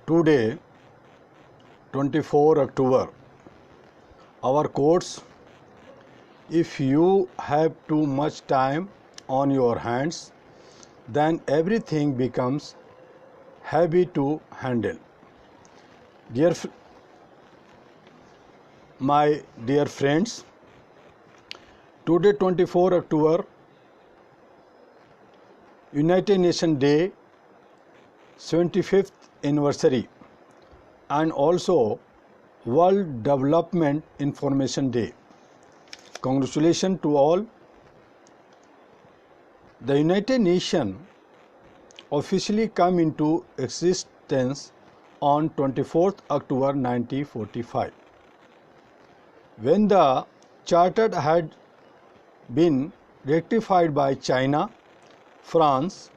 Today, 24 October, our quotes: if you have too much time on your hands, then everything becomes heavy to handle. My dear friends, today 24 October, United Nations Day, 75th anniversary, and also World Development Information Day. Congratulations to all. The United Nations officially came into existence on 24th October 1945. When the Charter had been ratified by China, France,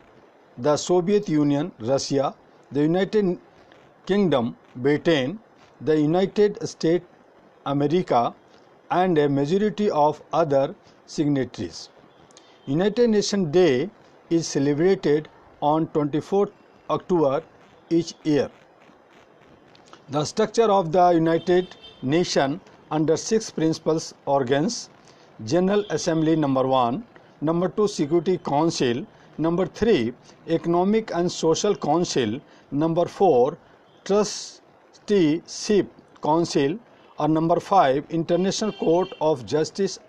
the Soviet Union, Russia, the United Kingdom, Britain, the United States America, and a majority of other signatories. United Nations Day is celebrated on 24th October each year. The structure of the United Nations under 6 principal organs: General Assembly number 1, number 2 Security Council, number 3 Economic and Social Council, number 4 Trusteeship Council, or number 5 International Court of Justice,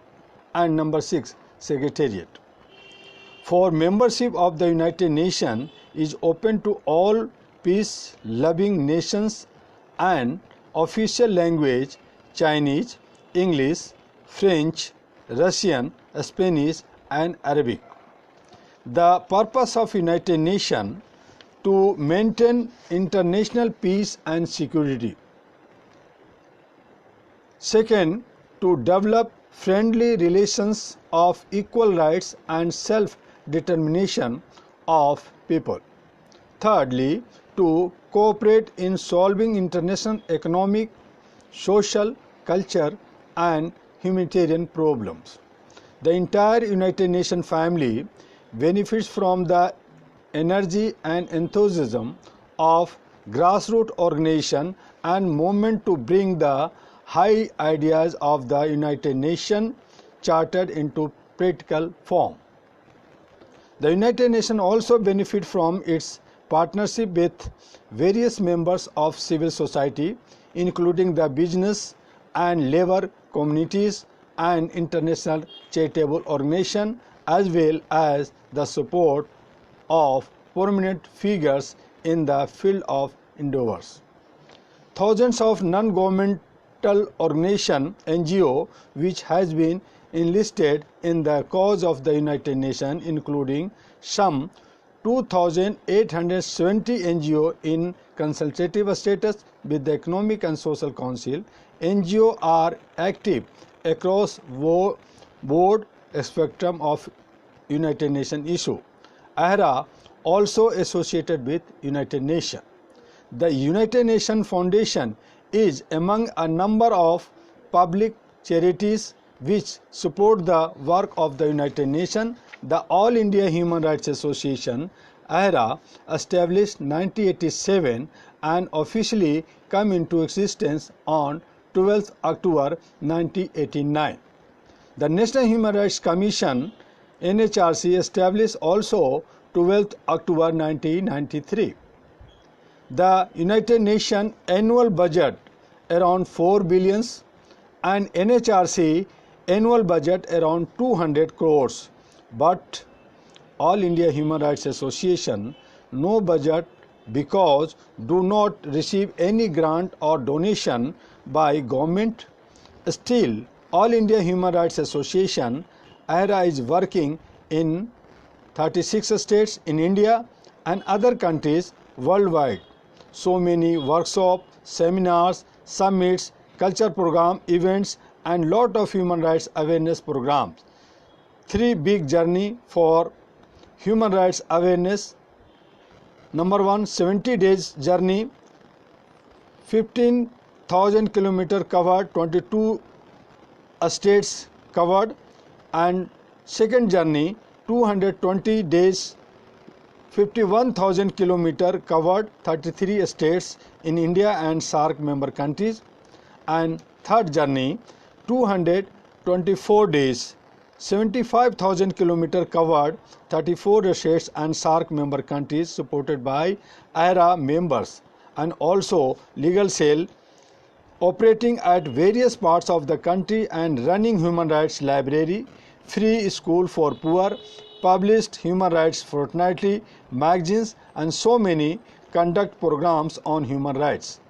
and number 6 Secretariat. For membership of the United Nations is open to all peace-loving nations, and official language Chinese, English, French, Russian, Spanish, and Arabic. The purpose of United Nations to maintain international peace and security. Second, to develop friendly relations of equal rights and self-determination of people. Thirdly, to cooperate in solving international economic, social, culture, and humanitarian problems. The entire United Nations family benefits from the energy and enthusiasm of grassroots organization and movement to bring the high ideas of the United Nations Charter into practical form. The United Nations also benefits from its partnership with various members of civil society, including the business and labor communities and international charitable organizations, as well as the support of prominent figures in the field of endeavors. Thousands of non-governmental organizations (NGO) which has been enlisted in the cause of the United Nations, including some 2,870 NGO in consultative status with the Economic and Social Council. NGO are active across broad spectrum of United Nations issue. AHRA also associated with United Nations. The United Nations Foundation is among a number of public charities which support the work of the United Nations. The All India Human Rights Association, AHRA, established 1987 and officially came into existence on 12th October 1989. The National Human Rights Commission, NHRC, established also 12th October 1993. The United Nations annual budget around 4 billion and NHRC annual budget around 200 crores. But All India Human Rights Association no budget because do not receive any grant or donation by government. Still, All India Human Rights Association, AHRA, is working in 36 states in India and other countries worldwide. So many workshops, seminars, summits, culture program, events, and lot of human rights awareness programs. 3 big journey for human rights awareness. Number 1, 70 days journey, 15,000 kilometers covered, 22 states covered, and second journey 220 days 51,000 km covered 33 states in India and SAARC member countries. And third journey 224 days, 75,000 km covered 34 states and SAARC member countries supported by AHRA members, and also legal cell operating at various parts of the country and running human rights library, free school for poor, published human rights fortnightly magazines, and so many conduct programs on human rights.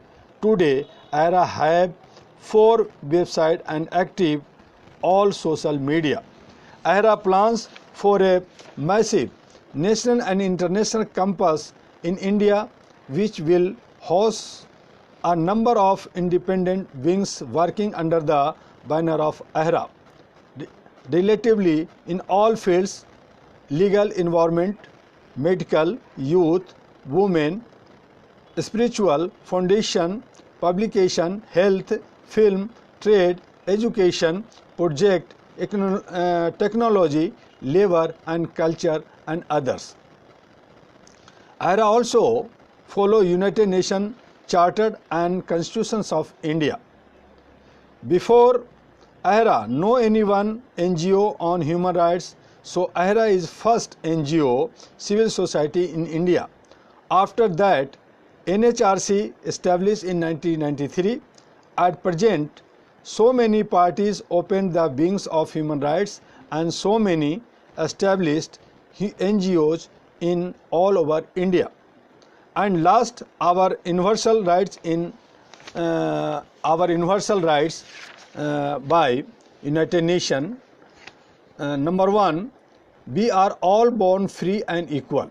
Today, AHRA have 4 websites and active all social media. AHRA plans for a massive national and international campus in India, which will host a number of independent wings working under the banner of AHRA, relatively in all fields: legal, environment, medical, youth, women, spiritual, foundation, publication, health, film, trade, education, project, technology, labor and culture, and others. AHRA also follow United Nations Chartered and Constitutions of India. Before AHRA, no anyone NGO on human rights, so AHRA is first NGO civil society in India. After that, NHRC established in 1993. At present, so many parties opened the wings of human rights and so many established NGOs in all over India. And last, our universal rights by United Nations. Number 1, we are all born free and equal.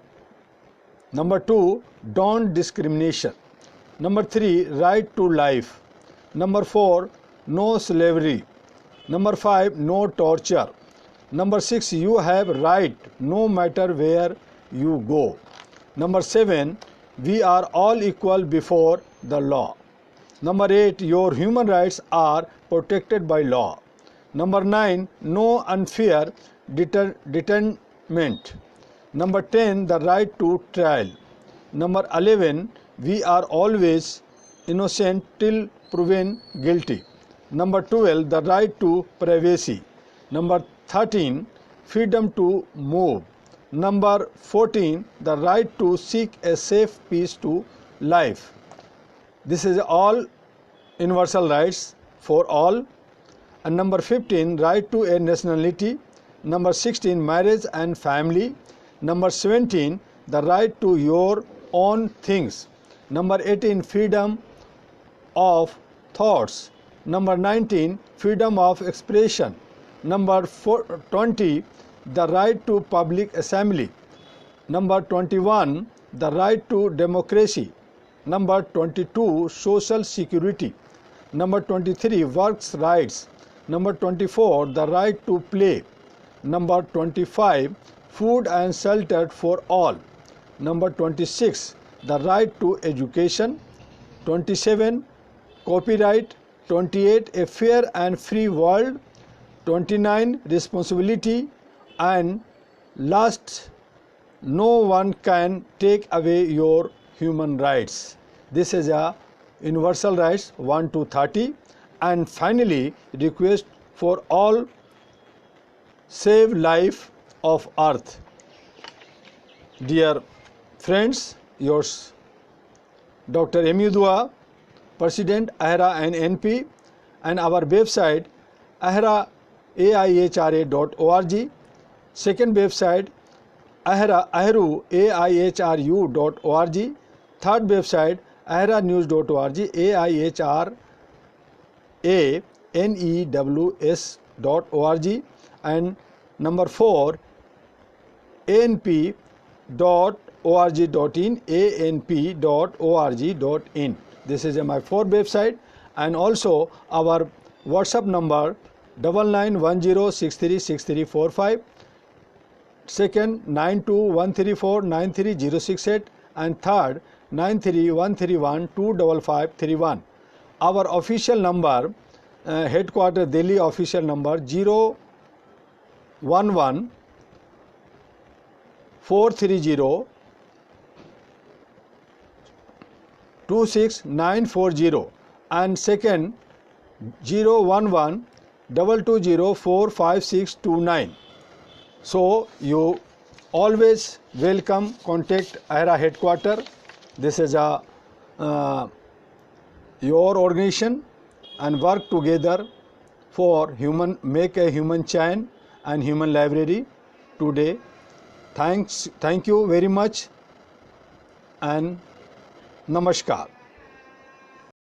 Number 2, don't discrimination. Number 3, right to life. Number 4, no slavery. Number 5, no torture. Number 6, you have right no matter where you go. Number 7, we are all equal before the law. Number 8, your human rights are protected by law. Number 9, no unfair determinant. Number 10, the right to trial. Number 11, we are always innocent till proven guilty. Number 12, the right to privacy. Number 13, freedom to move. Number 14, the right to seek a safe peace to life. This is all universal rights for all. And number 15, right to a nationality. Number 16, marriage and family. Number 17, the right to your own things. Number 18, freedom of thoughts. Number 19, freedom of expression. Number 20, the right to public assembly. Number 21, the right to democracy. Number 22, social security. Number 23, works rights. Number 24, the right to play. Number 25, food and shelter for all. Number 26, the right to education. 27, copyright. 28, a fair and free world. 29, responsibility. And last, no one can take away your human rights. This is a universal rights 1 to 30. And finally, request for all, save life of earth. Dear friends, yours Dr. M.U. Dua, President AHRA and NP, and our website aihra.org. Second website ahru.org. Third website ahranews.org, ahranews.org. And number 4, anp.org.in, anp.org.in. This is my 4 website, and also our WhatsApp number 9910636345, second 9213493068, and third 931312551. Our official number, headquarter Delhi official number 011 430 26940 and second 011 220 45629. So you always welcome contact AHERA headquarter. This is a your organization and work together for make a human chain and human library today. Thank you very much and namaskar.